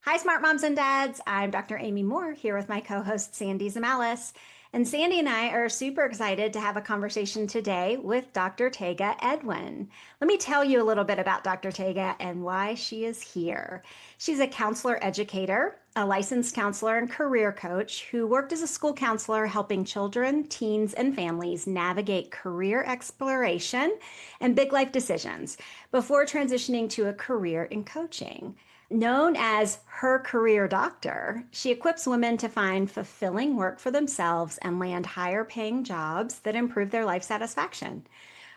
Hi, Smart Moms and Dads. I'm Dr. Amy Moore here with my co host, Sandy Zamalis. And Sandy and I are super excited to have a conversation today with Dr. Tega Edwin. Let me tell you a little bit about Dr. Tega and why she is here. She's a counselor educator, a licensed counselor and career coach who worked as a school counselor helping children, teens, and families navigate career exploration and big life decisions before transitioning to a career in coaching. Known as her career doctor, she equips women to find fulfilling work for themselves and land higher paying jobs that improve their life satisfaction.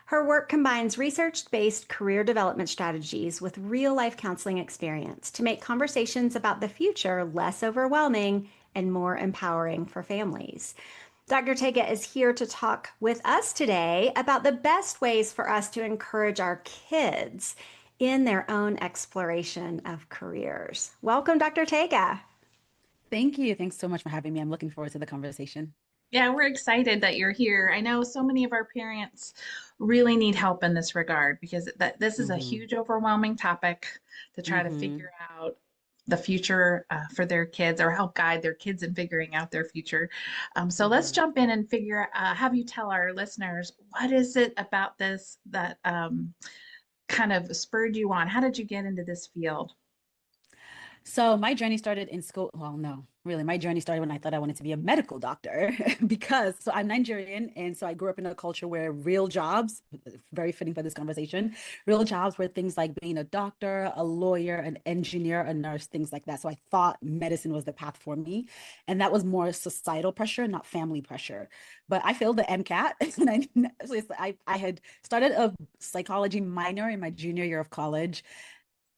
Her work combines research based career development strategies with real life counseling experience to make conversations about the future less overwhelming and more empowering for families. Dr. Tega is here to talk with us today about the best ways for us to encourage our kids in their own exploration of careers. Welcome, Dr. Tega. Thank you. Thanks so much for having me. I'm looking forward to the conversation. Yeah, we're excited that you're here. I know so many of our parents really need help in this regard because this is a hmm huge, overwhelming topic to try to hmm figure out the future for their kids or help guide their kids in figuring out their future. So let's hmm jump in and have you tell our listeners what is it about this that kind of spurred you on? How did you get into this field? So my journey started in school. Well, no, really, my journey started when I thought I wanted to be a medical doctor because so I'm Nigerian, and so I grew up in a culture where real jobs, very fitting for this conversation, real jobs were things like being a doctor, a lawyer, an engineer, a nurse, things like that. So I thought medicine was the path for me, and that was more societal pressure, not family pressure. But I failed the MCAT, and I had started a psychology minor in my junior year of college.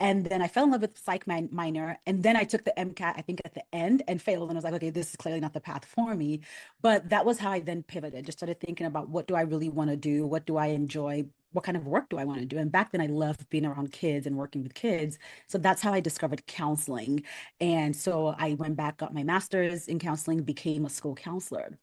And then I fell in love with minor. And then I took the MCAT, I think at the end and failed. And I was like, okay, this is clearly not the path for me. But that was how I then pivoted, just started thinking about what do I really want to do? What do I enjoy? What kind of work do I want to do? And back then I loved being around kids and working with kids. So that's how I discovered counseling. And so I went back, got my master's in counseling, became a school counselor.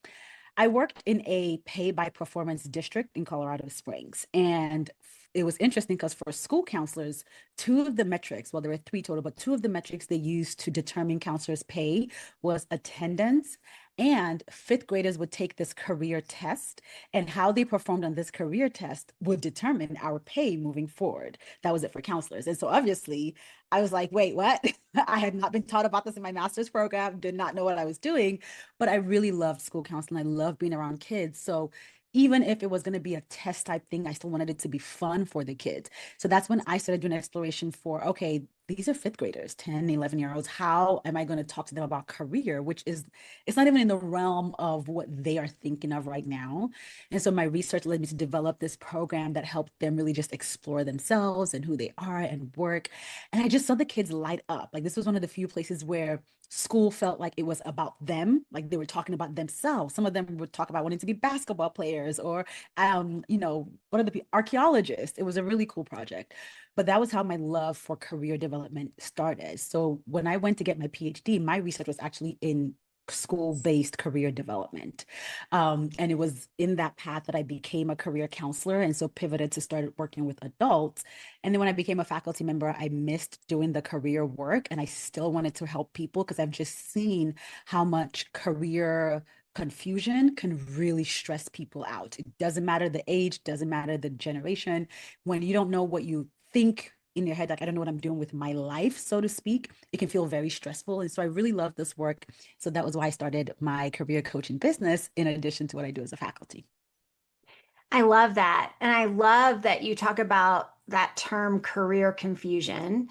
I worked in a pay by performance district in Colorado Springs. And it was interesting because for school counselors, two of the metrics, well, there were three total, but two of the metrics they used to determine counselors' pay was attendance. And fifth graders would take this career test, and how they performed on this career test would determine our pay moving forward. That was it for counselors. And so obviously, I was like, wait, what? I had not been taught about this in my master's program, did not know what I was doing, but I really loved school counseling. I love being around kids. So even if it was going to be a test type thing, I still wanted it to be fun for the kids. So that's when I started doing exploration for, okay, these are fifth graders, 10, 11-year-olds. How am I going to talk to them about career, which is, it's not even in the realm of what they are thinking of right now. And so my research led me to develop this program that helped them really just explore themselves and who they are and work. And I just saw the kids light up. Like this was one of the few places where school felt like it was about them, like they were talking about themselves. Some of them would talk about wanting to be basketball players or what are the archaeologists. It was a really cool project. But that was how my love for career development started. So when I went to get my PhD, my research was actually in school-based career development. And it was in that path that I became a career counselor and so pivoted to start working with adults. And then when I became a faculty member, I missed doing the career work and I still wanted to help people because I've just seen how much career confusion can really stress people out. It doesn't matter the age, doesn't matter the generation. When you don't know what you think in your head, like I don't know what I'm doing with my life, so to speak, it can feel very stressful. And so I really love this work. So that was why I started my career coaching business in addition to what I do as a faculty. I love that. And I love that you talk about that term career confusion.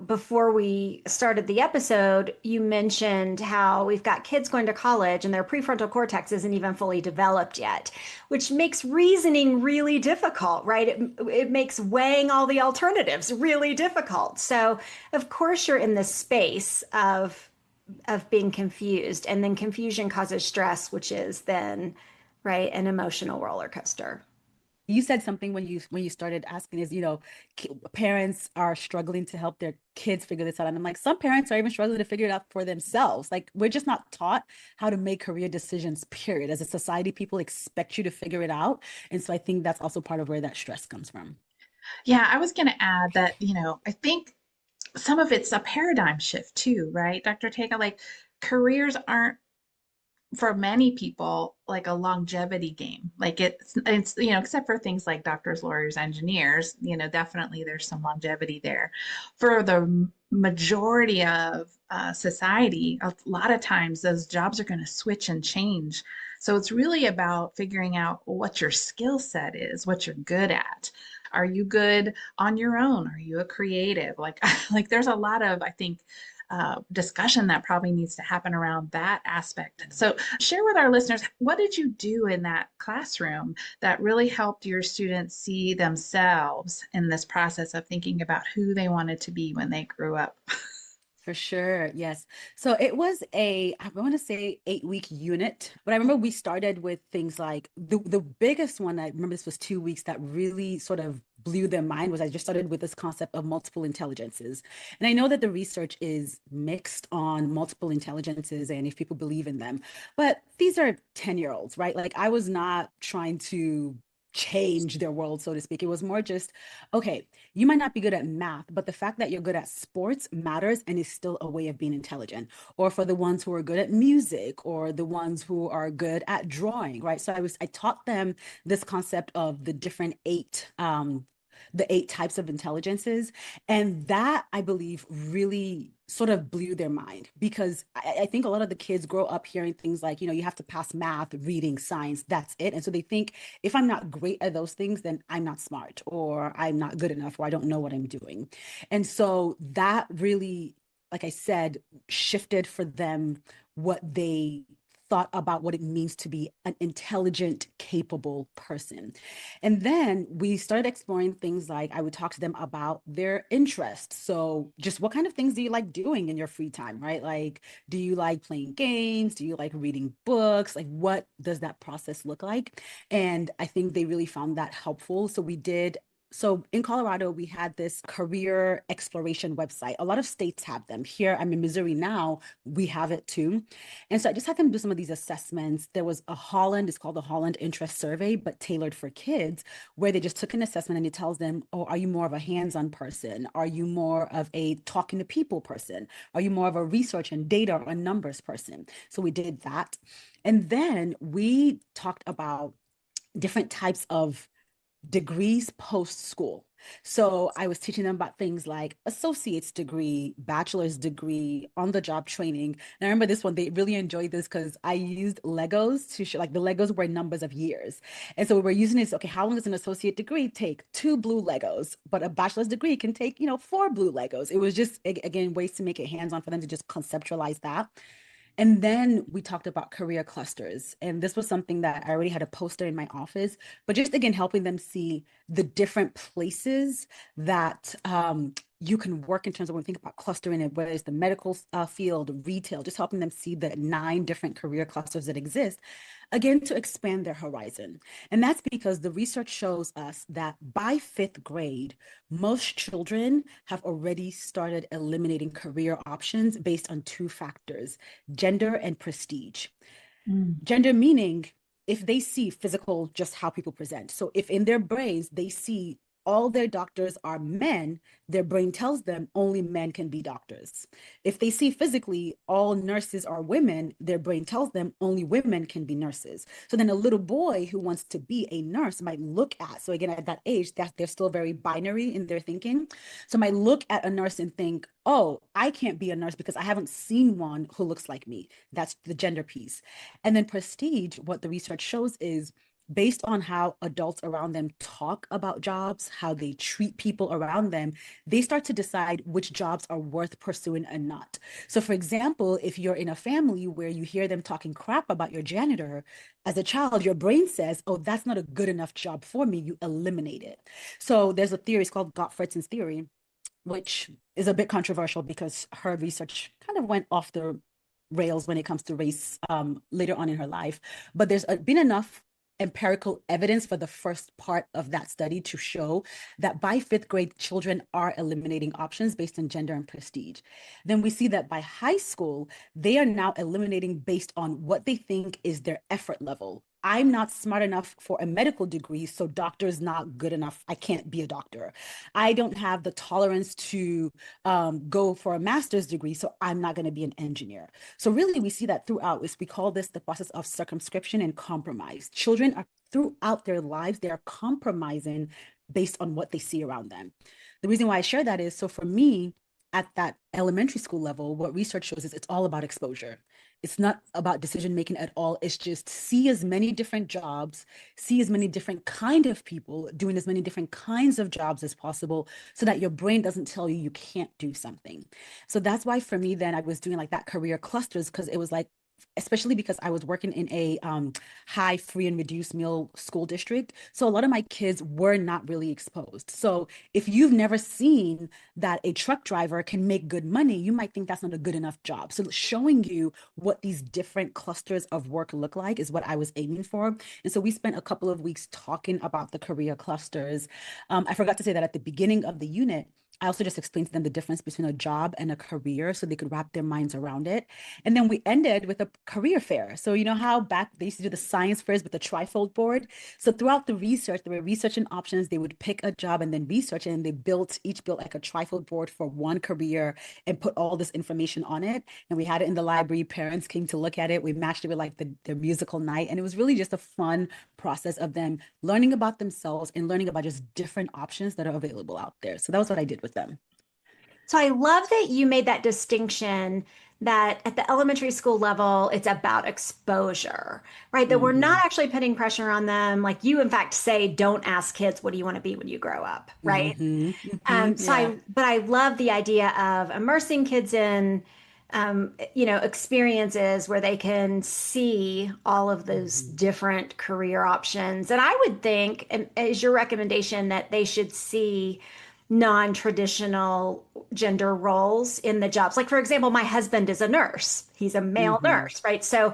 Before we started the episode, you mentioned how we've got kids going to college and their prefrontal cortex isn't even fully developed yet, which makes reasoning really difficult, right? It makes weighing all the alternatives really difficult. So, of course, you're in this space of being confused, and then confusion causes stress, which is then right? An emotional roller coaster. You said something when you started asking is, parents are struggling to help their kids figure this out. And I'm like, some parents are even struggling to figure it out for themselves. Like we're just not taught how to make career decisions, period. As a society, people expect you to figure it out. And so I think that's also part of where that stress comes from. Yeah, I was going to add that, I think some of it's a paradigm shift too, right, Dr. Tega? Like careers aren't for many people like a longevity game. Like it's except for things like doctors, lawyers, engineers, definitely there's some longevity there. For the majority of society, a lot of times those jobs are going to switch and change. So it's really about figuring out what your skill set is, what you're good at. Are you good on your own? Are you a creative? Like, like there's a lot of, I think, discussion that probably needs to happen around that aspect. So, share with our listeners, what did you do in that classroom that really helped your students see themselves in this process of thinking about who they wanted to be when they grew up? For sure. Yes. So it was I want to say 8-week unit, but I remember we started with things like the biggest one. I remember this was 2 weeks that really sort of blew their mind was I just started with this concept of multiple intelligences. And I know that the research is mixed on multiple intelligences and if people believe in them, but these are 10-year-olds, right? Like I was not trying to change their world, so to speak. It was more just, okay, you might not be good at math, but the fact that you're good at sports matters and is still a way of being intelligent. Or for the ones who are good at music or the ones who are good at drawing, right? So I taught them this concept of the eight types of intelligences. And that I believe really sort of blew their mind because I think a lot of the kids grow up hearing things like, you have to pass math, reading, science, that's it. And so they think if I'm not great at those things, then I'm not smart or I'm not good enough or I don't know what I'm doing. And so that really, like I said, shifted for them what they thought about what it means to be an intelligent, capable person. And then we started exploring things like I would talk to them about their interests. So just what kind of things do you like doing in your free time, right? Like, do you like playing games? Do you like reading books? Like, what does that process look like? And I think they really found that helpful. So in Colorado, we had this career exploration website. A lot of states have them. Here, I'm in Missouri now, we have it too. And so I just had them do some of these assessments. There was it's called the Holland Interest Survey, but tailored for kids, where they just took an assessment and it tells them, oh, are you more of a hands-on person? Are you more of a talking to people person? Are you more of a research and data or numbers person? So we did that. And then we talked about different types of degrees post school. So I was teaching them about things like associate's degree, bachelor's degree, on the job training. And I remember this one, they really enjoyed this because I used Legos to show, like the Legos were numbers of years. And so we were using this, okay, how long does an associate degree take? 2 blue Legos, but a bachelor's degree can take, 4 blue Legos. It was just, again, ways to make it hands-on for them to just conceptualize that. And then we talked about career clusters. And this was something that I already had a poster in my office, but just again, helping them see the different places that you can work in terms of when we think about clustering it, whether it's the medical field, retail, just helping them see the 9 different career clusters that exist, again, to expand their horizon. And that's because the research shows us that by 5th grade, most children have already started eliminating career options based on 2 factors, gender and prestige. Gender meaning if they see physical, just how people present. So if in their brains they see all their doctors are men, their brain tells them only men can be doctors. If they see physically all nurses are women, their brain tells them only women can be nurses. So then a little boy who wants to be a nurse might look at, so again, at that age, that they're still very binary in their thinking. So might look at a nurse and think, oh, I can't be a nurse because I haven't seen one who looks like me. That's the gender piece. And then prestige, what the research shows is based on how adults around them talk about jobs, how they treat people around them, they start to decide which jobs are worth pursuing and not. So for example, if you're in a family where you hear them talking crap about your janitor, as a child, your brain says, oh, that's not a good enough job for me. You eliminate it. So there's a theory, it's called Gottfried's theory, which is a bit controversial because her research kind of went off the rails when it comes to race later on in her life. But there's been enough empirical evidence for the first part of that study to show that by 5th grade, children are eliminating options based on gender and prestige. Then we see that by high school, they are now eliminating based on what they think is their effort level. I'm not smart enough for a medical degree, so doctor is not good enough. I can't be a doctor. I don't have the tolerance to go for a master's degree, so I'm not going to be an engineer. So really, we see that throughout. We call this the process of circumscription and compromise. Children are throughout their lives, they are compromising based on what they see around them. The reason why I share that is, so for me, at that elementary school level, what research shows is it's all about exposure. It's not about decision making at all. It's just see as many different jobs, see as many different kind of people doing as many different kinds of jobs as possible so that your brain doesn't tell you you can't do something. So that's why for me, then I was doing like that career clusters, because it was like, especially because I was working in a high free and reduced meal school district. So a lot of my kids were not really exposed. So if you've never seen that a truck driver can make good money, you might think that's not a good enough job. So showing you what these different clusters of work look like is what I was aiming for. And so we spent a couple of weeks talking about the career clusters. I forgot to say that at the beginning of the unit, I also just explained to them the difference between a job and a career so they could wrap their minds around it. And then we ended with a career fair. So you know how back they used to do the science fairs with the trifold board? So throughout the research, they were researching options. They would pick a job and then research it. And they each built like a trifold board for one career and put all this information on it. And we had it in the library. Parents came to look at it. We matched it with like the musical night. And it was really just a fun process of them learning about themselves and learning about just different options that are available out there. So that was what I did with them. So I love that you made that distinction that at the elementary school level, it's about exposure, right? That we're not actually putting pressure on them. Like you, in fact, say, don't ask kids, what do you want to be when you grow up, right? But I love the idea of immersing kids in, experiences where they can see all of those different career options. And I would think, is your recommendation that they should see non-traditional gender roles in the jobs. Like, for example, my husband is a nurse. He's a male nurse, right? So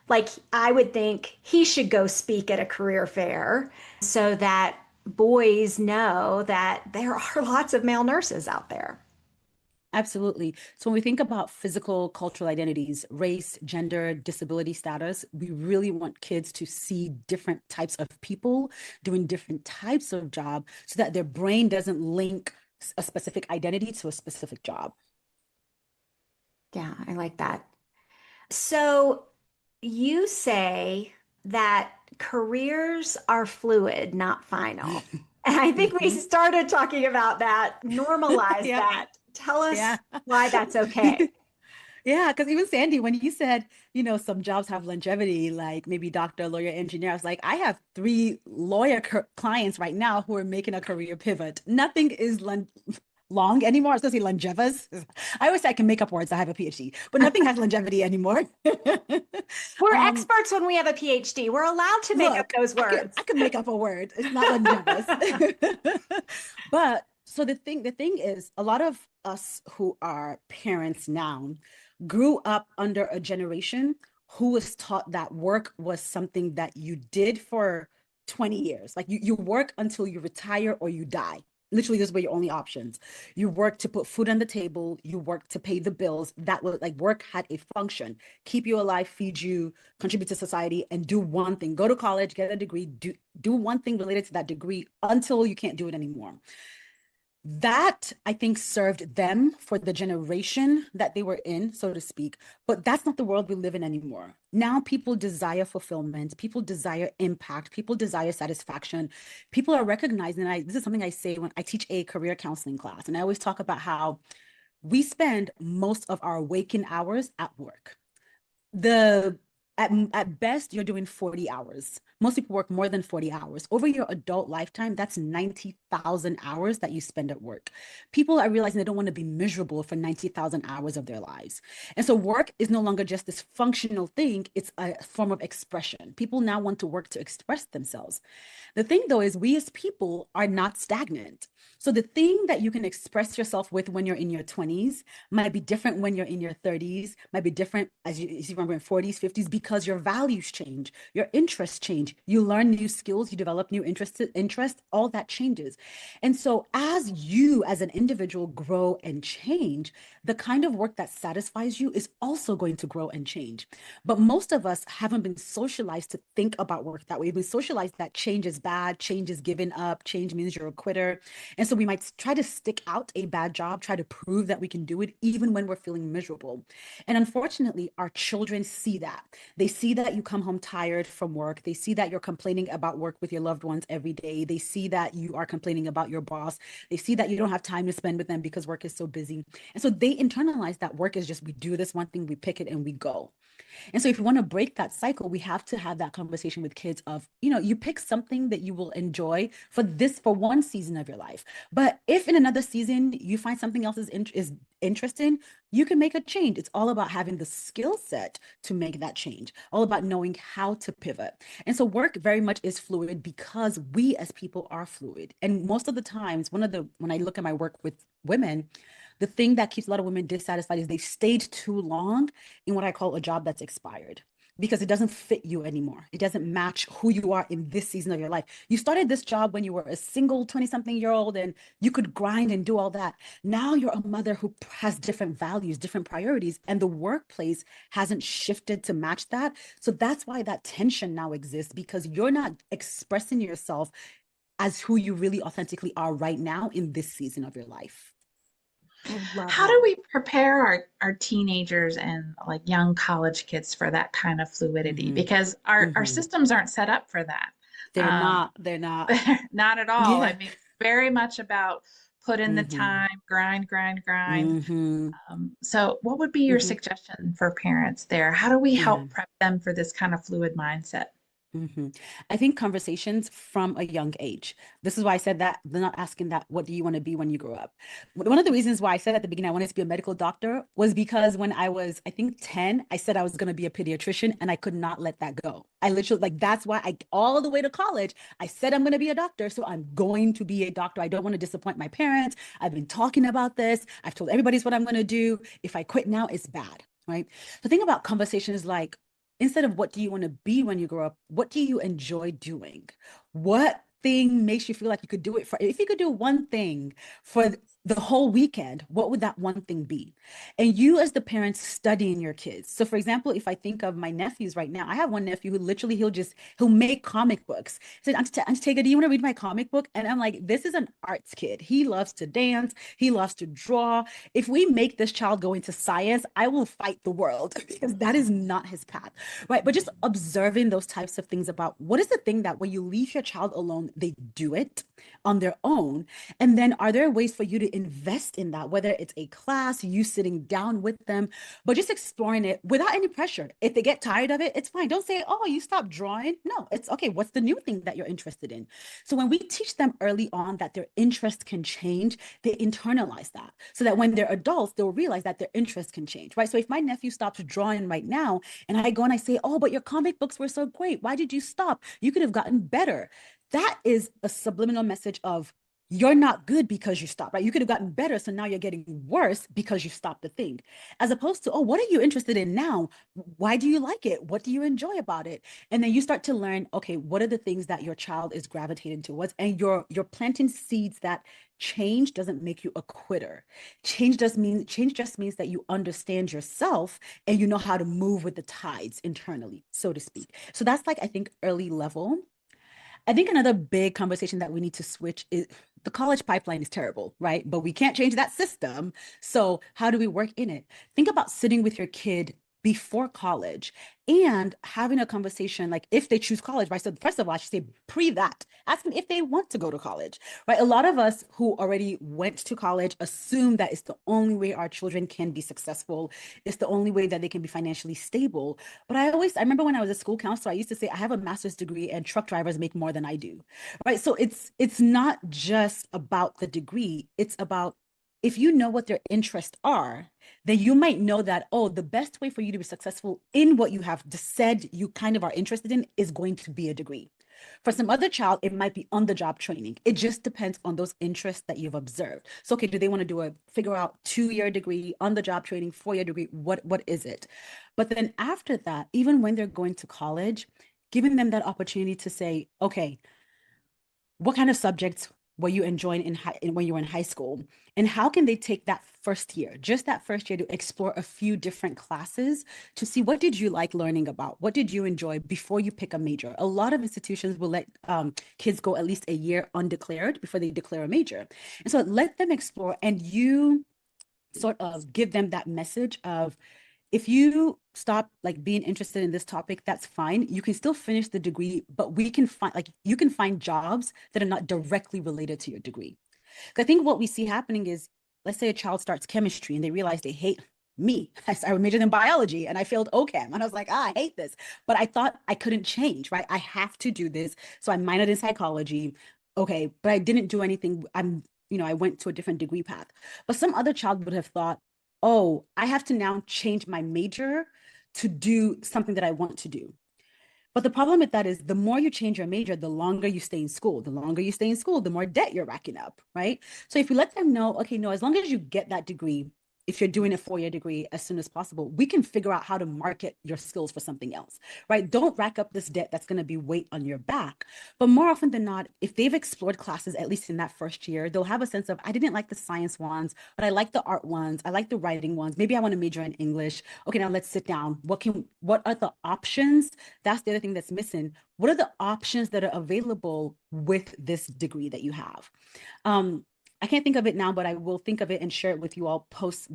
like, I would think he should go speak at a career fair so that boys know that there are lots of male nurses out there. Absolutely. So when we think about physical cultural identities, race, gender, disability status, we really want kids to see different types of people doing different types of job so that their brain doesn't link a specific identity to a specific job. Yeah, I like that. So you say that careers are fluid, not final. And I think we started talking about that, normalize that. Tell us why that's okay. Yeah, because even Sandy, when you said, some jobs have longevity, like maybe doctor, lawyer, engineer, I was like, I have 3 lawyer clients right now who are making a career pivot. Nothing is long anymore. I was going to say longevous. I always say I can make up words. I have a PhD, but nothing has longevity anymore. We're experts when we have a PhD. We're allowed to make up those words. I can make up a word. It's not longevous. But so the thing is, a lot of us who are parents now grew up under a generation who was taught that work was something that you did for 20 years. Like you work until you retire or you die. Literally, those were your only options. You work to put food on the table. You work to pay the bills. That was like work had a function, keep you alive, feed you, contribute to society, and do one thing. Go to college, get a degree, do one thing related to that degree until you can't do it anymore. That, I think, served them for the generation that they were in, so to speak. But that's not the world we live in anymore. Now people desire fulfillment. People desire impact. People desire satisfaction. People are recognizing, and this is something I say when I teach a career counseling class. And I always talk about how we spend most of our waking hours at work. At best, you're doing 40 hours. Most people work more than 40 hours. Over your adult lifetime, that's 90,000 hours that you spend at work. People are realizing they don't want to be miserable for 90,000 hours of their lives. And so work is no longer just this functional thing. It's a form of expression. People now want to work to express themselves. The thing, though, is we as people are not stagnant. So the thing that you can express yourself with when you're in your 20s might be different when you're in your 30s, might be different as you remember in 40s, 50s, because your values change, your interests change, you learn new skills, you develop new interest, all that changes. And so as you as an individual grow and change, the kind of work that satisfies you is also going to grow and change. But most of us haven't been socialized to think about work that way. We've been socialized that change is bad, change is giving up, change means you're a quitter. And so we might try to stick out a bad job, try to prove that we can do it even when we're feeling miserable. And unfortunately, our children see that. They see that you come home tired from work. They see that you're complaining about work with your loved ones every day. They see that you are complaining about your boss. They see that you don't have time to spend with them because work is so busy. And so they internalize that work is just, we do this one thing, we pick it and we go. And so if you want to break that cycle, we have to have that conversation with kids of, you pick something that you will enjoy for one season of your life. But if in another season you find something else is interesting, you can make a change. It's all about having the skill set to make that change, all about knowing how to pivot. And so work very much is fluid because we as people are fluid. And most of the times, when I look at my work with women, the thing that keeps a lot of women dissatisfied is they stayed too long in what I call a job that's expired, because it doesn't fit you anymore. It doesn't match who you are in this season of your life. You started this job when you were a single 20-something-year-old and you could grind and do all that. Now you're a mother who has different values, different priorities, and the workplace hasn't shifted to match that. So that's why that tension now exists, because you're not expressing yourself as who you really authentically are right now in this season of your life. How do we prepare our teenagers and like young college kids for that kind of fluidity? Because our systems aren't set up for that. They're not. Not at all. Yeah. I mean, very much about put in the time, grind. So what would be your suggestion for parents there? How do we help prep them for this kind of fluid mindset? I think conversations from a young age. This is why I said that they're not asking that, what do you want to be when you grow up? One of the reasons why I said at the beginning I wanted to be a medical doctor was because when I was, I think 10, I said I was going to be a pediatrician and I could not let that go. I literally, that's why all the way to college, I said I'm going to be a doctor. So I'm going to be a doctor. I don't want to disappoint my parents. I've been talking about this. I've told everybody what I'm going to do. If I quit now, it's bad, right? The thing about conversation is like, instead of what do you want to be when you grow up, what do you enjoy doing? What thing makes you feel like you could do it for? If you could do one thing for the whole weekend, what would that one thing be? And you as the parents studying your kids. So for example, if I think of my nephews right now, I have one nephew who literally, he'll make comic books. He said, Auntie Tega, do you want to read my comic book? And I'm like, this is an arts kid. He loves to dance. He loves to draw. If we make this child go into science, I will fight the world because that is not his path, right? But just observing those types of things about what is the thing that when you leave your child alone, they do it on their own. And then are there ways for you to invest in that, whether it's a class, you sitting down with them, but just exploring it without any pressure. If they get tired of it, it's fine. Don't say, oh, you stopped drawing. No, it's okay. What's the new thing that you're interested in? So when we teach them early on that their interest can change, they internalize that so that when they're adults, they'll realize that their interest can change, right? So if my nephew stops drawing right now and I go and I say, oh, but your comic books were so great. Why did you stop? You could have gotten better. That is a subliminal message of you're not good because you stopped, right? You could have gotten better. So now you're getting worse because you stopped the thing, as opposed to, oh, what are you interested in now? Why do you like it? What do you enjoy about it? And then you start to learn, okay, what are the things that your child is gravitating towards? And you're planting seeds that change doesn't make you a quitter. Change just means that you understand yourself and you know how to move with the tides internally, so to speak. So that's like, I think, early level. I think another big conversation that we need to switch is the college pipeline is terrible, right? But we can't change that system. So how do we work in it? Think about sitting with your kid before college and having a conversation like if they choose college, right? So first of all, I should say pre that, ask them if they want to go to college, right? A lot of us who already went to college assume that it's the only way our children can be successful. It's the only way that they can be financially stable. But I remember when I was a school counselor, I used to say, I have a master's degree and truck drivers make more than I do, right? So it's not just about the degree, it's about if you know what their interests are, then you might know that, oh, the best way for you to be successful in what you have said you kind of are interested in is going to be a degree. For some other child, it might be on-the-job training. It just depends on those interests that you've observed. So, okay, do they want to figure out 2-year degree, on-the-job training, 4-year degree? What is it? But then after that, even when they're going to college, giving them that opportunity to say, okay, what kind of subjects were you enjoying when you were in high school? And how can they take that first year, just that first year, to explore a few different classes to see what did you like learning about? What did you enjoy before you pick a major? A lot of institutions will let kids go at least a year undeclared before they declare a major. And so let them explore, and you sort of give them that message of, if you stop like being interested in this topic, that's fine. You can still finish the degree, but we can find like you can find jobs that are not directly related to your degree. I think what we see happening is, let's say a child starts chemistry and they realize they hate me. I majored in biology and I failed OChem. And I was like, I hate this. But I thought I couldn't change, right? I have to do this. So I minored in psychology. Okay, but I didn't do anything. I went to a different degree path. But some other child would have thought, oh, I have to now change my major to do something that I want to do. But the problem with that is, the more you change your major, the longer you stay in school. The longer you stay in school, the more debt you're racking up, right? So if we let them know, okay, no, as long as you get that degree, if you're doing a 4-year degree as soon as possible, we can figure out how to market your skills for something else, right? Don't rack up this debt that's going to be weight on your back. But more often than not, if they've explored classes, at least in that first year, they'll have a sense of, I didn't like the science ones, but I like the art ones. I like the writing ones. Maybe I want to major in English. Okay, now let's sit down. What are the options? That's the other thing that's missing. What are the options that are available with this degree that you have? I can't think of it now, but I will think of it and share it with you all post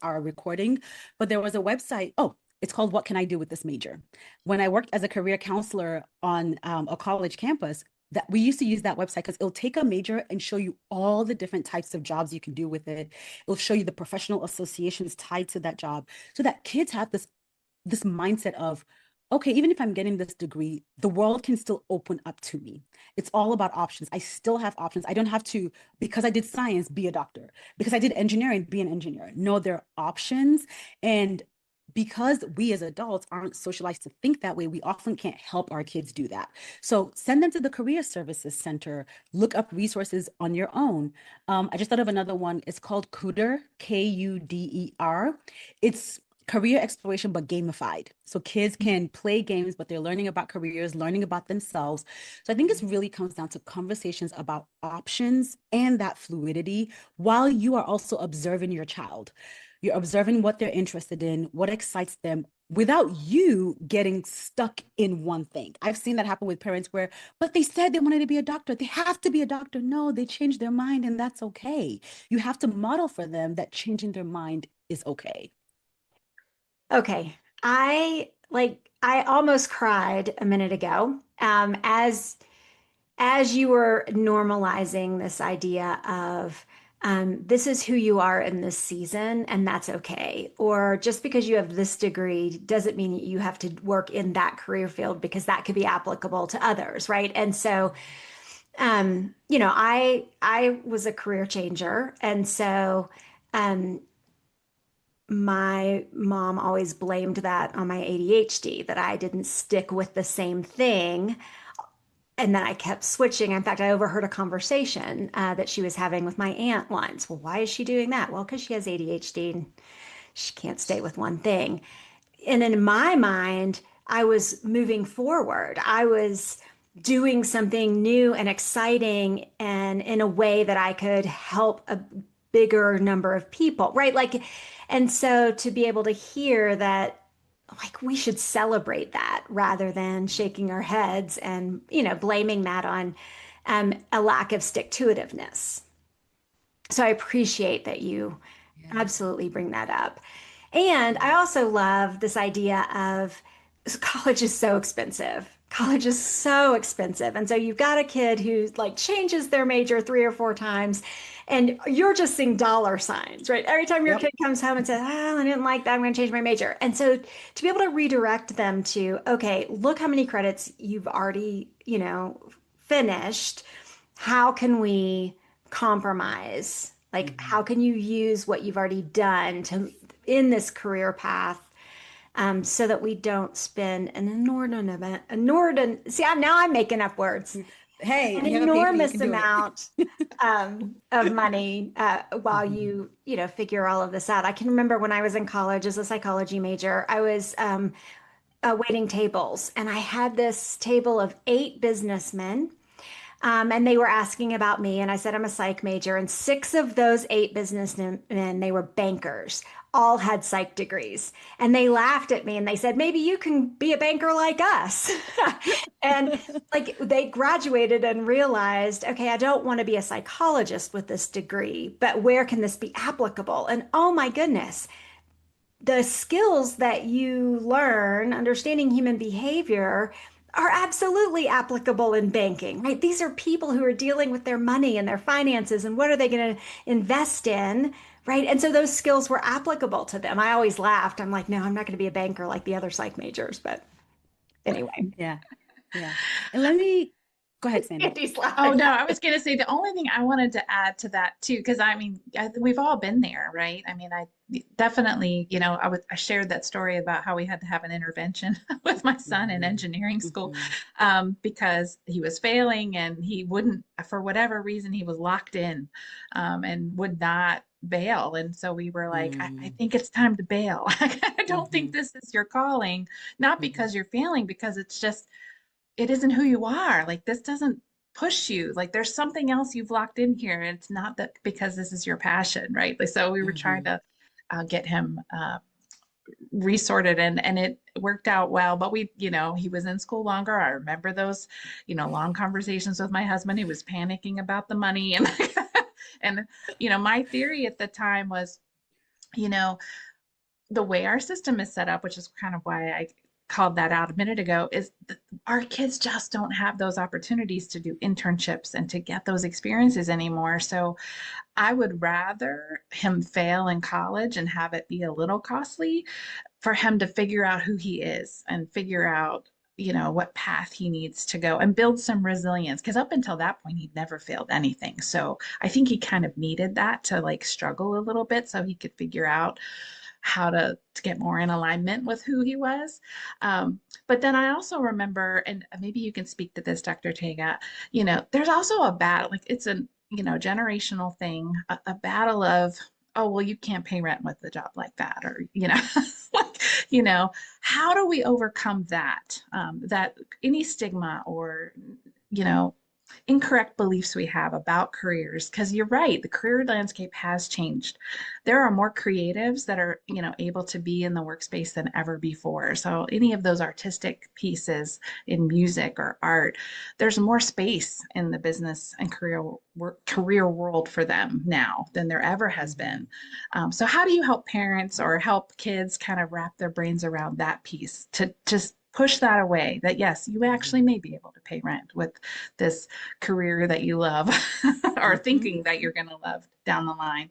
our recording. But there was a website. Oh, it's called What Can I Do with This Major? When I worked as a career counselor on a college campus, that we used to use that website because it'll take a major and show you all the different types of jobs you can do with it. It'll show you the professional associations tied to that job, so that kids have this mindset of, okay, even if I'm getting this degree, the world can still open up to me. It's all about options. I still have options. I don't have to, because I did science, be a doctor. Because I did engineering, be an engineer. No, there are options. And because we as adults aren't socialized to think that way, we often can't help our kids do that. So send them to the Career Services Center, look up resources on your own. I just thought of another one. It's called Kuder, Kuder. It's career exploration, but gamified. So kids can play games, but they're learning about careers, learning about themselves. So I think this really comes down to conversations about options and that fluidity, while you are also observing your child. You're observing what they're interested in, what excites them, without you getting stuck in one thing. I've seen that happen with parents where, but they said they wanted to be a doctor. They have to be a doctor. No, they changed their mind, and that's okay. You have to model for them that changing their mind is okay. Okay. I almost cried a minute ago, as you were normalizing this idea of, this is who you are in this season, and that's okay. Or just because you have this degree doesn't mean you have to work in that career field, because that could be applicable to others, right? And so, I was a career changer, and so, my mom always blamed that on my ADHD, that I didn't stick with the same thing, and then I kept switching. In fact, I overheard a conversation that she was having with my aunt once. Well, why is she doing that? Well, because she has ADHD and she can't stay with one thing. And in my mind, I was moving forward. I was doing something new and exciting, and in a way that I could help a bigger number of people, right? And so to be able to hear that, like, we should celebrate that rather than shaking our heads and, blaming that on a lack of stick-to-itiveness. So I appreciate that you absolutely bring that up. And I also love this idea of, college is so expensive. College is so expensive. And so you've got a kid who like changes their major 3 or 4 times, and you're just seeing dollar signs, right? Every time your kid comes home and says, oh, I didn't like that, I'm going to change my major. And so to be able to redirect them to, okay, look how many credits you've already, finished. How can we compromise? Like, how can you use what you've already done to in this career path, so that we don't spend an now I'm making up words. Hey, an enormous amount of money while you figure all of this out. I can remember when I was in college as a psychology major, I was waiting tables, and I had this table of 8 businessmen. And they were asking about me, and I said I'm a psych major. And 6 of those 8 businessmen, they were bankers, all had psych degrees. And they laughed at me and they said, maybe you can be a banker like us. And like they graduated and realized, okay, I don't want to be a psychologist with this degree, but where can this be applicable? And oh my goodness, the skills that you learn understanding human behavior are absolutely applicable in banking, right? These are people who are dealing with their money and their finances and what are they going to invest in, right? And so those skills were applicable to them. I always laughed. I'm like, no, I'm not going to be a banker like the other psych majors, but anyway. Yeah. Yeah. And let me go ahead, Sandy. Andy's Oh laughing. no, I was going to say the only thing I wanted to add to that too, because I mean, we've all been there, right? I mean, I definitely, I shared that story about how we had to have an intervention with my son in engineering school because he was failing and he wouldn't, for whatever reason, he was locked in and would not bail. And so we were like, I think it's time to bail. I don't think this is your calling, not because you're failing, because it's just, it isn't who you are. Like this doesn't push you. Like there's something else you've locked in here. And it's not that because this is your passion, right? Like, so we were trying to get him resorted and it worked out well. But he was in school longer. I remember those, long conversations with my husband. He was panicking about the money and and my theory at the time was, the way our system is set up, which is kind of why I called that out a minute ago, is that our kids just don't have those opportunities to do internships and to get those experiences anymore. So I would rather him fail in college and have it be a little costly for him to figure out who he is and figure out what path he needs to go and build some resilience, because up until that point he'd never failed anything. So I think he kind of needed that to like struggle a little bit so he could figure out how to get more in alignment with who he was. But then I also remember, and maybe you can speak to this, Dr. Tega, there's also a battle, like it's a, generational thing, a battle of, oh, well, you can't pay rent with a job like that, or, like, how do we overcome that, that any stigma or, incorrect beliefs we have about careers? Because you're right, the career landscape has changed. There are more creatives that are able to be in the workspace than ever before. So any of those artistic pieces in music or art, there's more space in the business and career world for them now than there ever has been. So how do you help parents or help kids kind of wrap their brains around that piece to just push that away, that yes, you actually may be able to pay rent with this career that you love or thinking that you're going to love down the line?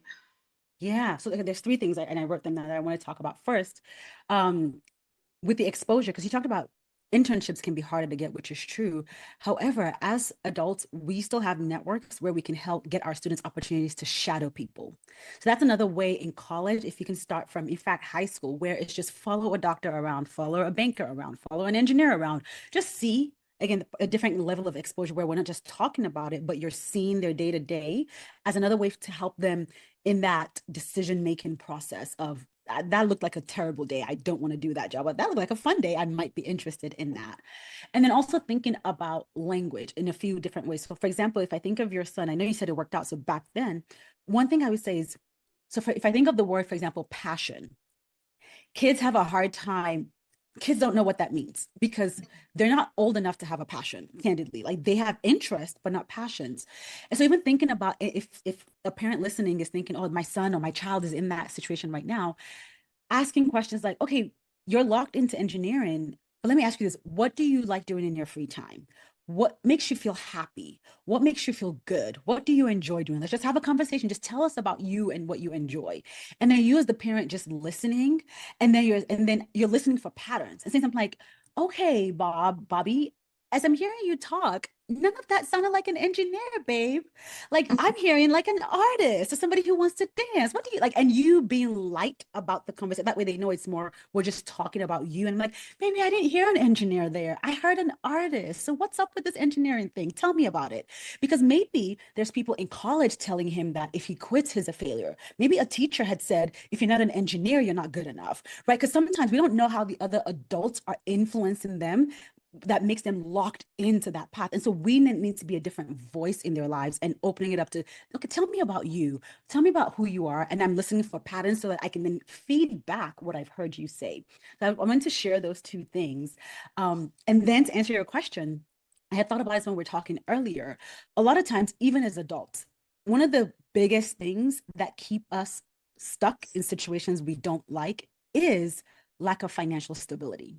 Yeah. So there's 3 things, and I wrote them down that I want to talk about first. With the exposure, because you talked about internships can be harder to get, which is true. However, as adults, we still have networks where we can help get our students opportunities to shadow people. So that's another way in college, if you can start from, in fact, high school, where it's just follow a doctor around, follow a banker around, follow an engineer around, just see, again, a different level of exposure where we're not just talking about it, but you're seeing their day to day as another way to help them in that decision-making process of, that looked like a terrible day, I don't want to do that job, but that looked like a fun day, I might be interested in that. And then also thinking about language in a few different ways. So for example, if I think of your son, I know you said it worked out, so back then, one thing I would say is, if I think of the word, for example, passion, kids have a hard time, kids don't know what that means because they're not old enough to have a passion, candidly. Like they have interest, but not passions. And so even thinking about if a parent listening is thinking, oh, my son or my child is in that situation right now, asking questions like, okay, you're locked into engineering, but let me ask you this, what do you like doing in your free time? What makes you feel happy? What makes you feel good? What do you enjoy doing? Let's just have a conversation. Just tell us about you and what you enjoy. And then you as the parent just listening, and then you're listening for patterns and saying something like, okay, Bobby, as I'm hearing you talk, none of that sounded like an engineer, babe. Like I'm hearing like an artist or somebody who wants to dance. What do you like? And you being light about the conversation. That way they know it's more, we're just talking about you. And I'm like, maybe I didn't hear an engineer there. I heard an artist. So what's up with this engineering thing? Tell me about it. Because maybe there's people in college telling him that if he quits, he's a failure. Maybe a teacher had said, if you're not an engineer, you're not good enough, right? Because sometimes we don't know how the other adults are influencing them that makes them locked into that path. And so we need to be a different voice in their lives and opening it up to, okay, tell me about you. Tell me about who you are. And I'm listening for patterns so that I can then feed back what I've heard you say. So I wanted to share those two things. And then to answer your question, I had thought about this when we were talking earlier. A lot of times, even as adults, one of the biggest things that keep us stuck in situations we don't like is lack of financial stability.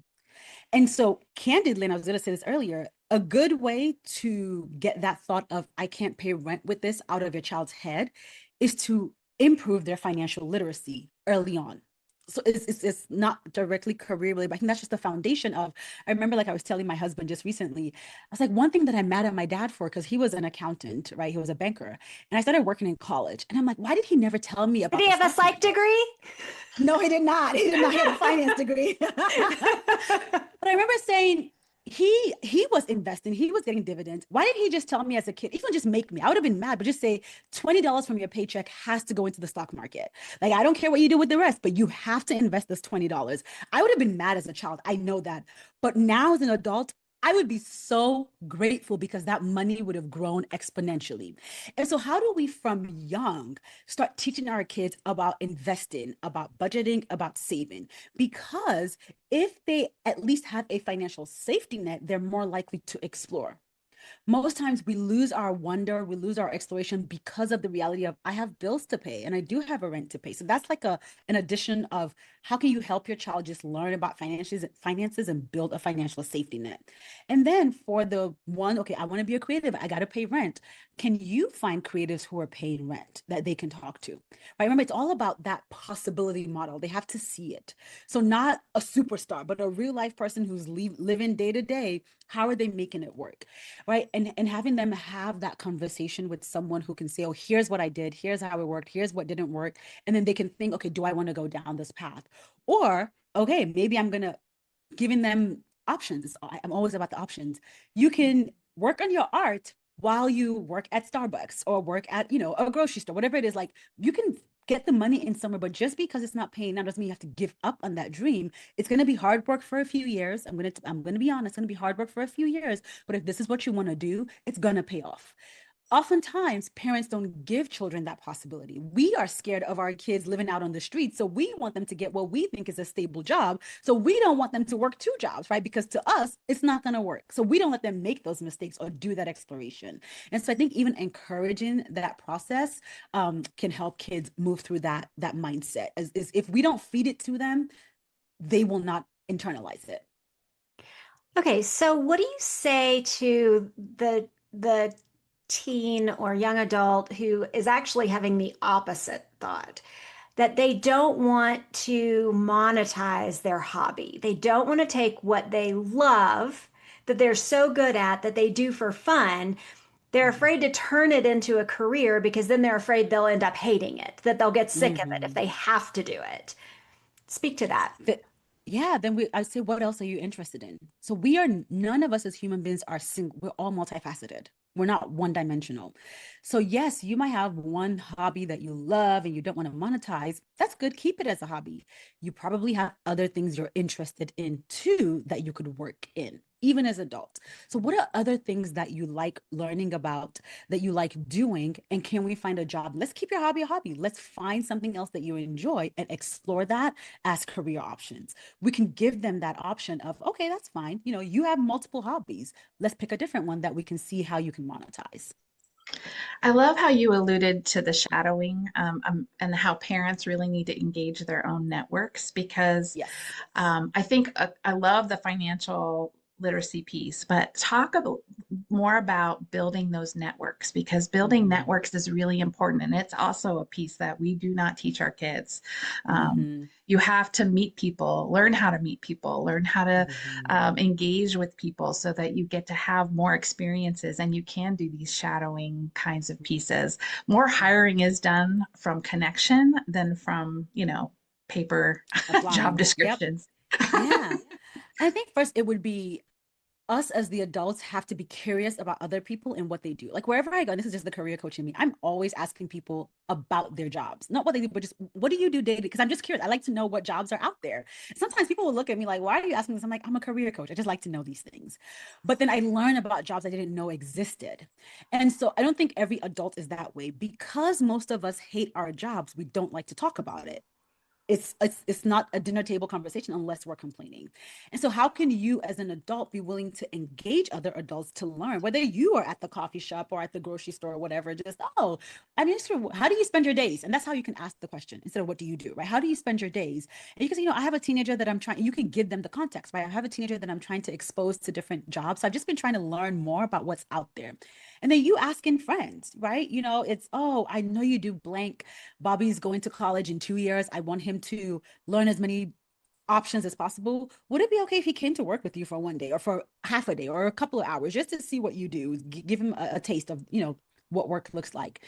And so, candidly, and I was going to say this earlier, a good way to get that thought of, I can't pay rent with this out of your child's head is to improve their financial literacy early on. So it's not directly career related, but I think that's just the foundation of, I remember, like I was telling my husband just recently, I was like, one thing that I'm mad at my dad for, because he was an accountant, right? He was a banker. And I started working in college. And I'm like, why did he never tell me Did about he the have a stock psych market? degree? No, he did not. He did not have a finance degree. But I remember saying he was investing, he was getting dividends. Why didn't he just tell me as a kid? Even just make me, I would have been mad, but just say $20 from your paycheck has to go into the stock market. Like, I don't care what you do with the rest, but you have to invest this $20. I would have been mad as a child. I know that. But now as an adult, I would be so grateful because that money would have grown exponentially. And so, how do we from young start teaching our kids about investing, about budgeting, about saving? Because if they at least have a financial safety net, they're more likely to explore. Most times we lose our wonder, we lose our exploration because of the reality of, I have bills to pay and I do have a rent to pay. So that's like an addition of, how can you help your child just learn about finances and build a financial safety net? And then for the one, okay, I want to be a creative, I got to pay rent. Can you find creatives who are paying rent that they can talk to? Right? Remember, it's all about that possibility model. They have to see it. So not a superstar, but a real life person who's living day to day. How are they making it work? Right? And having them have that conversation with someone who can say, oh, here's what I did, here's how it worked, here's what didn't work. And then they can think, okay, do I want to go down this path? Or, okay, maybe I'm gonna giving them options. I'm always about the options. You can work on your art while you work at Starbucks or work at, a grocery store, whatever it is. Like, you can get the money in somewhere, but just because it's not paying now doesn't mean you have to give up on that dream. It's going to be hard work for a few years. I'm going to be honest, it's going to be hard work for a few years, but if this is what you want to do, it's going to pay off. Oftentimes, parents don't give children that possibility. We are scared of our kids living out on the streets, so we want them to get what we think is a stable job. So we don't want them to work two jobs, right? Because to us, it's not going to work. So we don't let them make those mistakes or do that exploration. And so I think even encouraging that process can help kids move through that mindset. As if we don't feed it to them, they will not internalize it. Okay, so what do you say to the teen or young adult who is actually having the opposite thought, that they don't want to monetize their hobby? They don't want to take what they love, that they're so good at, that they do for fun. They're afraid to turn it into a career because then they're afraid they'll end up hating it, that they'll get sick of it if Mm-hmm. they have to do it. Speak to that. Yeah, then I say, what else are you interested in? So none of us as human beings are single. We're all multifaceted. We're not one dimensional. So yes, you might have one hobby that you love and you don't want to monetize. That's good. Keep it as a hobby. You probably have other things you're interested in too that you could work in, even as adults. So what are other things that you like learning about, that you like doing? And can we find a job? Let's keep your hobby a hobby. Let's find something else that you enjoy and explore that as career options. We can give them that option of, okay, that's fine. You have multiple hobbies. Let's pick a different one that we can see how you can monetize. I love how you alluded to the shadowing, and how parents really need to engage their own networks because Yes. I think I love the financial literacy piece, but talk about more about building those networks because building Mm-hmm. networks is really important. And it's also a piece that we do not teach our kids. Mm-hmm. You have to meet people, learn how to meet people, learn how to Mm-hmm. engage with people so that you get to have more experiences and you can do these shadowing kinds of pieces. More hiring is done from connection than from, paper job Applying. Yep. descriptions. Yeah. I think first it would be us as the adults have to be curious about other people and what they do. Like wherever I go, this is just the career coach in me, I'm always asking people about their jobs, not what they do, but just what do you do daily? Because I'm just curious. I like to know what jobs are out there. Sometimes people will look at me like, why are you asking this? I'm like, I'm a career coach. I just like to know these things. But then I learn about jobs I didn't know existed. And so I don't think every adult is that way. Because most of us hate our jobs, we don't like to talk about it. It's not a dinner table conversation unless we're complaining. And so how can you as an adult be willing to engage other adults to learn, whether you are at the coffee shop or at the grocery store or whatever, just, oh, I'm interested, how do you spend your days? And that's how you can ask the question instead of what do you do, right? How do you spend your days? And because, I have a teenager that I'm trying, you can give them the context, right? I have a teenager that I'm trying to expose to different jobs. So I've just been trying to learn more about what's out there. And then you asking friends, right? It's, oh, I know you do blank. Bobby's going to college in 2 years. I want him to learn as many options as possible. Would it be okay if he came to work with you for one day or for half a day or a couple of hours just to see what you do, give him a taste of, what work looks like?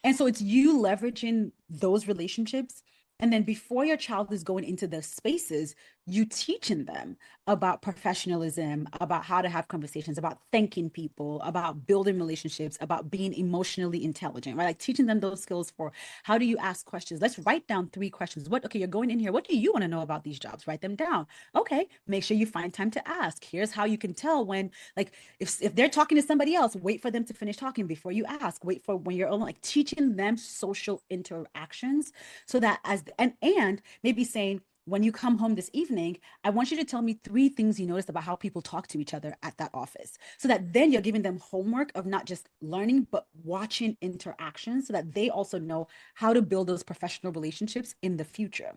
And so it's you leveraging those relationships. And then before your child is going into those spaces, you teaching them about professionalism, about how to have conversations, about thanking people, about building relationships, about being emotionally intelligent, right? Like teaching them those skills for how do you ask questions? Let's write down 3 questions. Okay, you're going in here. What do you want to know about these jobs? Write them down. Okay, make sure you find time to ask. Here's how you can tell when, like, if they're talking to somebody else, wait for them to finish talking before you ask. Wait for when you're alone, like teaching them social interactions so that and maybe saying, when you come home this evening, I want you to tell me 3 things you noticed about how people talk to each other at that office. So that then you're giving them homework of not just learning, but watching interactions so that they also know how to build those professional relationships in the future.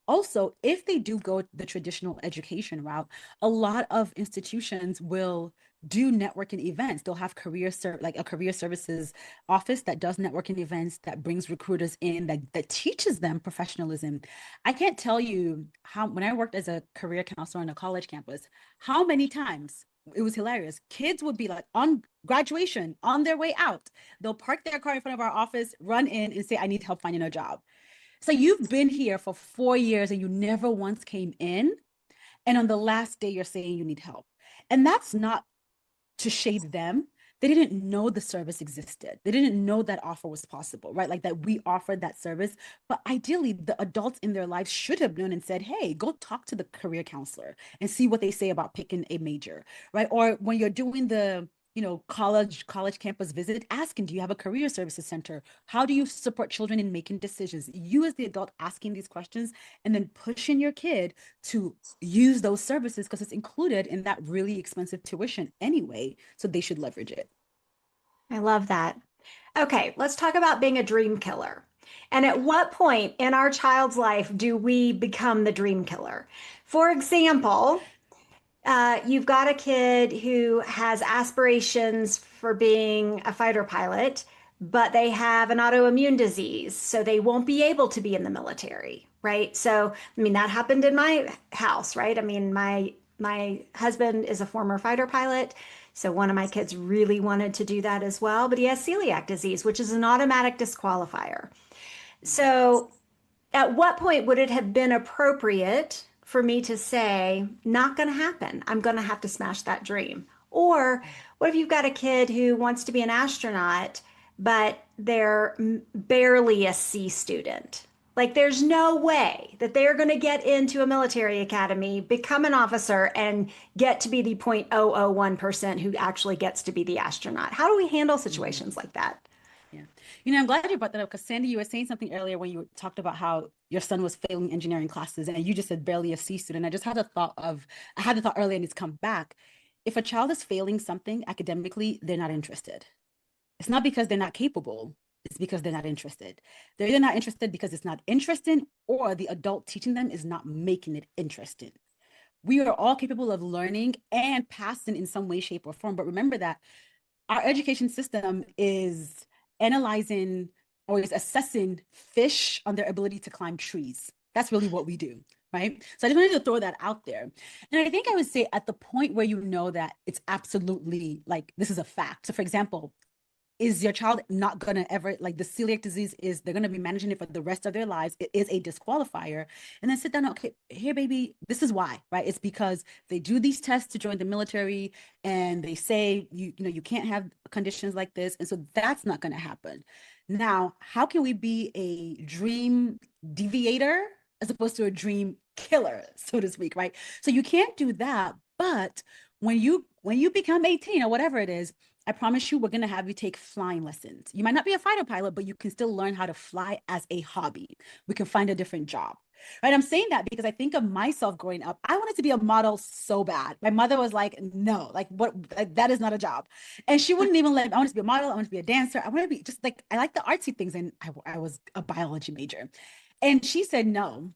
Also, if they do go the traditional education route, a lot of institutions will do networking events. They'll have like a career services office that does networking events, that brings recruiters in, that teaches them professionalism. I can't tell you how, when I worked as a career counselor on a college campus, how many times it was hilarious. Kids would be like on graduation, on their way out, they'll park their car in front of our office, run in and say, I need help finding a job. So you've been here for 4 years and you never once came in. And on the last day, you're saying you need help. And that's not to shade them. They didn't know the service existed. They didn't know that offer was possible, right? Like that we offered that service. But ideally, the adults in their lives should have known and said, hey, go talk to the career counselor and see what they say about picking a major, right? Or when you're doing the college campus visit, asking, do you have a career services center? How do you support children in making decisions? You as the adult asking these questions and then pushing your kid to use those services because it's included in that really expensive tuition anyway. So they should leverage it. I love that. Okay, let's talk about being a dream killer. And at what point in our child's life do we become the dream killer? For example, you've got a kid who has aspirations for being a fighter pilot, but they have an autoimmune disease, so they won't be able to be in the military, right? So, I mean, that happened in my house, right? I mean, my husband is a former fighter pilot, so one of my kids really wanted to do that as well, but he has celiac disease, which is an automatic disqualifier. So, at what point would it have been appropriate for me to say, not going to happen? I'm going to have to smash that dream. Or what if you've got a kid who wants to be an astronaut, but they're barely a C student? Like, there's no way that they're going to get into a military academy, become an officer, and get to be the 0.001% who actually gets to be the astronaut. How do we handle situations like that? Yeah. I'm glad you brought that up because Sandy, you were saying something earlier when you talked about how your son was failing engineering classes and you just said barely a C student. I had the thought earlier and it's come back. If a child is failing something academically, they're not interested. It's not because they're not capable. It's because they're not interested. They're either not interested because it's not interesting or the adult teaching them is not making it interesting. We are all capable of learning and passing in some way, shape, or form. But remember that our education system is analyzing or is assessing fish on their ability to climb trees. That's really what we do, right? So I just wanted to throw that out there. And I think I would say at the point where you know that it's absolutely like, this is a fact. So for example, is your child not gonna ever, like, the celiac disease is, they're gonna be managing it for the rest of their lives. It is a disqualifier. And then sit down, okay, here, baby, this is why, right? It's because they do these tests to join the military and they say you can't have conditions like this. And so that's not gonna happen. Now, how can we be a dream deviator as opposed to a dream killer, so to speak, right? So you can't do that. But when you become 18 or whatever it is, I promise you, we're going to have you take flying lessons. You might not be a fighter pilot, but you can still learn how to fly as a hobby. We can find a different job, right? I'm saying that because I think of myself growing up. I wanted to be a model so bad. My mother was like, no, like what, like, that is not a job. And she wouldn't even let me. I want to be a model. I want to be a dancer. I want to be just like, I like the artsy things. And I was a biology major. And she said, no,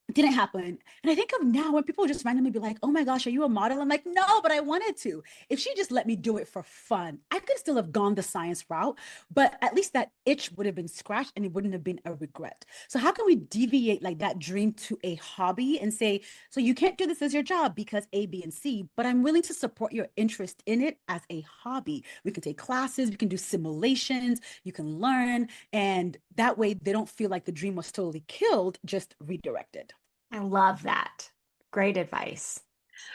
it didn't happen. And I think of now when people just randomly be like, oh my gosh, are you a model? I'm like, no, but I wanted to. If she just let me do it for fun, I could still have gone the science route, but at least that itch would have been scratched and it wouldn't have been a regret. So how can we deviate like that dream to a hobby and say, so you can't do this as your job because A, B, and C, but I'm willing to support your interest in it as a hobby. We can take classes, we can do simulations, you can learn, and that way they don't feel like the dream was totally killed, just redirected. I love that. Great advice.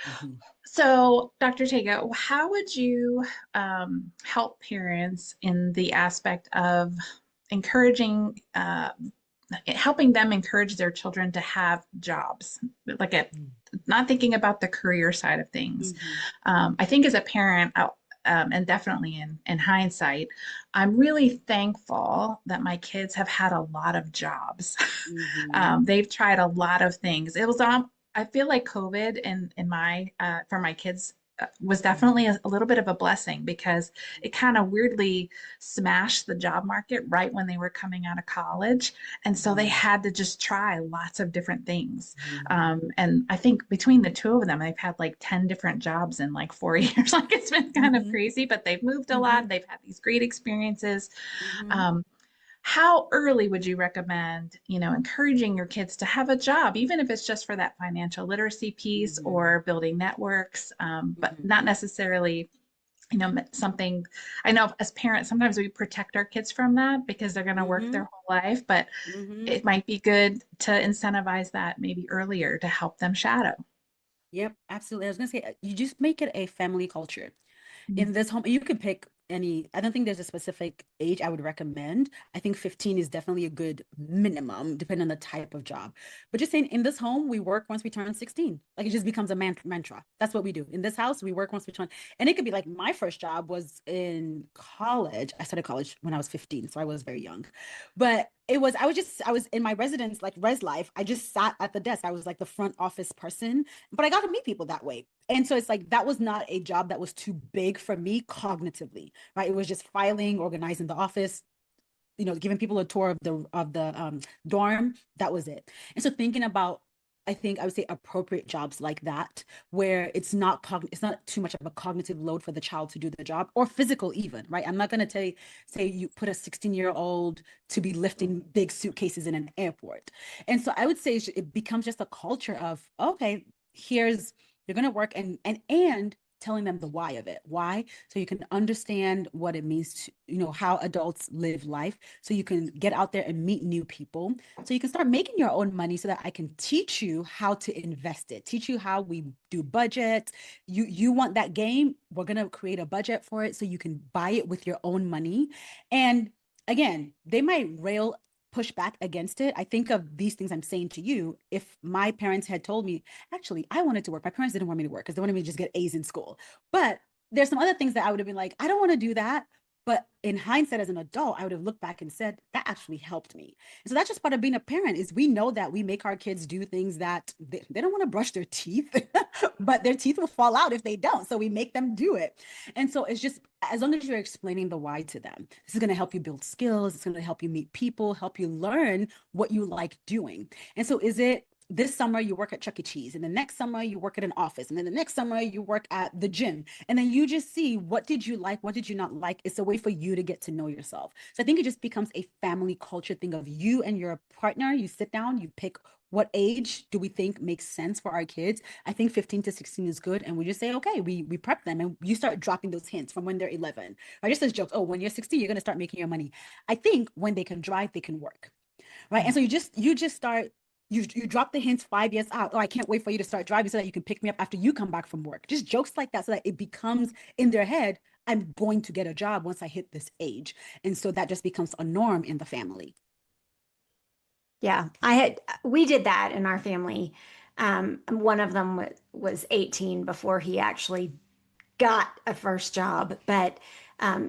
Mm-hmm. So, Dr. Tega, how would you help parents in the aspect of encouraging, helping them encourage their children to have jobs, like not thinking about the career side of things? Mm-hmm. I think as a parent, and definitely in hindsight, I'm really thankful that my kids have had a lot of jobs. Mm-hmm. They've tried a lot of things. It was I feel like COVID in my for my kids was definitely a little bit of a blessing because it kind of weirdly smashed the job market right when they were coming out of college. And so they had to just try lots of different things. And I think between the two of them, they've had like 10 different jobs in like 4 years. Like it's been kind of crazy, but they've moved a lot. They've had these great experiences. How early would you recommend, encouraging your kids to have a job, even if it's just for that financial literacy piece or building networks, but not necessarily, something. I know as parents, sometimes we protect our kids from that because they're going to work their whole life, but it might be good to incentivize that maybe earlier to help them shadow. Yep, absolutely. I was gonna say, you just make it a family culture. In this home, you could pick any, I don't think there's a specific age I would recommend. I think 15 is definitely a good minimum, depending on the type of job. But just saying, in this home, we work once we turn 16. Like it just becomes a mantra. That's what we do. In this house, we work once we turn. And it could be like my first job was in college. I started college when I was 15, so I was very young. But I was in my residence, like res life. I just sat at the desk. I was like the front office person, but I got to meet people that way. And so it's like that was not a job that was too big for me cognitively, right? It was just filing, organizing the office, giving people a tour of the dorm. That was it. And so thinking about, I think I would say appropriate jobs like that, where it's not too much of a cognitive load for the child to do the job, or physical even, right? I'm not going to say you put a 16-year-old to be lifting big suitcases in an airport. And so I would say it becomes just a culture of, okay, you're going to work and telling them the why of it. Why? So you can understand what it means to, how adults live life. So you can get out there and meet new people. So you can start making your own money so that I can teach you how to invest it, teach you how we do budget. You want that game? We're going to create a budget for it so you can buy it with your own money. And again, they might push back against it. I think of these things I'm saying to you. If my parents had told me, actually, I wanted to work, my parents didn't want me to work because they wanted me to just get A's in school. But there's some other things that I would have been like, I don't want to do that. But in hindsight, as an adult, I would have looked back and said, that actually helped me. And so that's just part of being a parent, is we know that we make our kids do things that they don't want to brush their teeth, but their teeth will fall out if they don't. So we make them do it. And so it's just, as long as you're explaining the why to them, this is going to help you build skills. It's going to help you meet people, help you learn what you like doing. And so is it, this summer you work at Chuck E. Cheese, and the next summer you work at an office, and then the next summer you work at the gym, and then you just see what did you like, what did you not like. It's a way for you to get to know yourself. So I think it just becomes a family culture thing of you and your partner. You sit down, you pick what age do we think makes sense for our kids? I think 15 to 16 is good. And we just say, okay, we prep them and you start dropping those hints from when they're 11. Right? Just as jokes, oh, when you're 16, you're going to start making your money. I think when they can drive, they can work. Right. And so you just start, you drop the hints 5 years out. Oh, I can't wait for you to start driving so that you can pick me up after you come back from work. Just jokes like that so that it becomes in their head, I'm going to get a job once I hit this age. And so that just becomes a norm in the family. Yeah, we did that in our family. One of them was 18 before he actually got a first job, but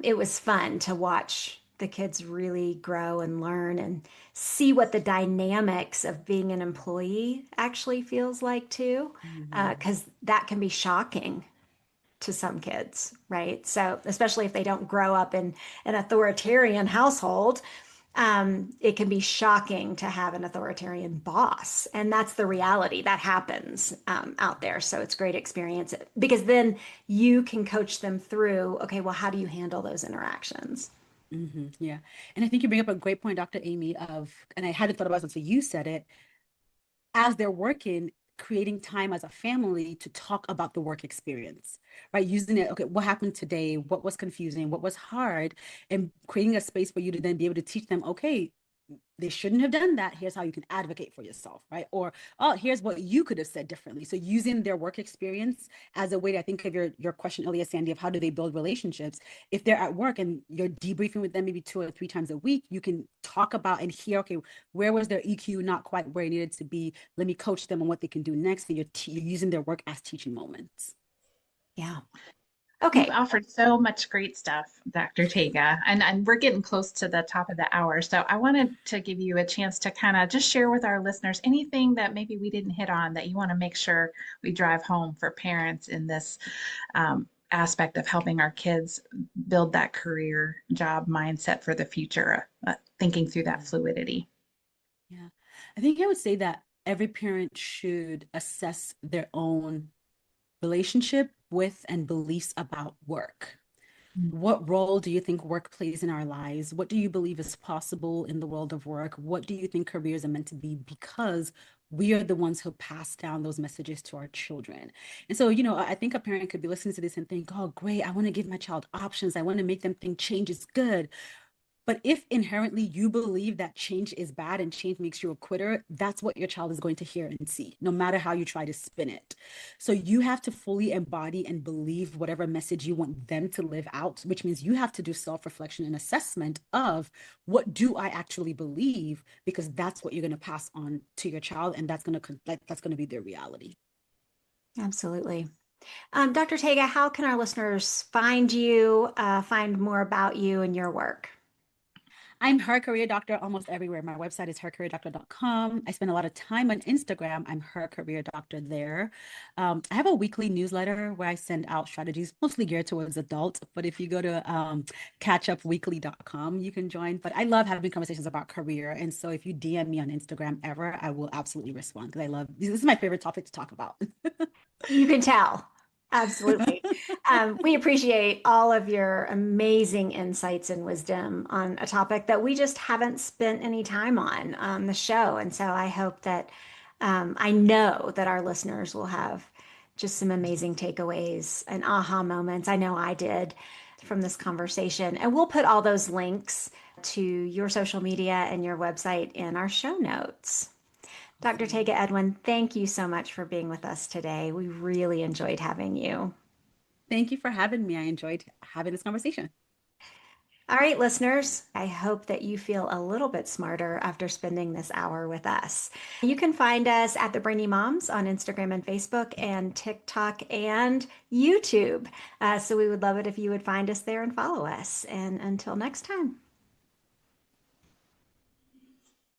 it was fun to watch the kids really grow and learn and see what the dynamics of being an employee actually feels like too, because that can be shocking to some kids, right? So especially if they don't grow up in an authoritarian household, it can be shocking to have an authoritarian boss. And that's the reality that happens out there. So it's great experience because then you can coach them through, okay, well, how do you handle those interactions? Yeah. And I think you bring up a great point, Dr. Amy, and I hadn't thought about it until you said it, as they're working, creating time as a family to talk about the work experience, right? Using it, okay, what happened today? What was confusing? What was hard? And creating a space for you to then be able to teach them, okay, they shouldn't have done that. Here's how you can advocate for yourself, right? Or, oh, here's what you could have said differently. So using their work experience as a way to, I think of your question earlier, Sandy, of how do they build relationships? If they're at work and you're debriefing with them maybe 2 or 3 times a week, you can talk about and hear, okay, where was their EQ not quite where it needed to be? Let me coach them on what they can do next. And you're using their work as teaching moments. Yeah. You've Okay. offered so much great stuff, Dr. Tega, and we're getting close to the top of the hour. So I wanted to give you a chance to kind of just share with our listeners anything that maybe we didn't hit on that you want to make sure we drive home for parents in this aspect of helping our kids build that career job mindset for the future, thinking through that fluidity. Yeah. I think I would say that every parent should assess their own relationship with and beliefs about work. What role do you think work plays in our lives? What do you believe is possible in the world of work? What do you think careers are meant to be? Because we are the ones who pass down those messages to our children. And so, I think a parent could be listening to this and think, oh, great, I want to give my child options. I want to make them think change is good. But if inherently you believe that change is bad and change makes you a quitter, that's what your child is going to hear and see, no matter how you try to spin it. So you have to fully embody and believe whatever message you want them to live out, which means you have to do self-reflection and assessment of what do I actually believe, because that's what you're going to pass on to your child, and that's going to be their reality. Absolutely. Dr. Tega, how can our listeners find you, find more about you and your work? I'm Her Career Doctor almost everywhere. My website is hercareerdoctor.com. I spend a lot of time on Instagram. I'm Her Career Doctor there. I have a weekly newsletter where I send out strategies, mostly geared towards adults. But if you go to catchupweekly.com, you can join. But I love having conversations about career. And so if you DM me on Instagram ever, I will absolutely respond because this is my favorite topic to talk about. You can tell. Absolutely. We appreciate all of your amazing insights and wisdom on a topic that we just haven't spent any time on the show. And so I hope that I know that our listeners will have just some amazing takeaways and aha moments. I know I did from this conversation. And we'll put all those links to your social media and your website in our show notes. Dr. Tega Edwin, thank you so much for being with us today. We really enjoyed having you. Thank you for having me. I enjoyed having this conversation. All right, listeners, I hope that you feel a little bit smarter after spending this hour with us. You can find us at the Brainy Moms on Instagram and Facebook and TikTok and YouTube. So we would love it if you would find us there and follow us. And until next time.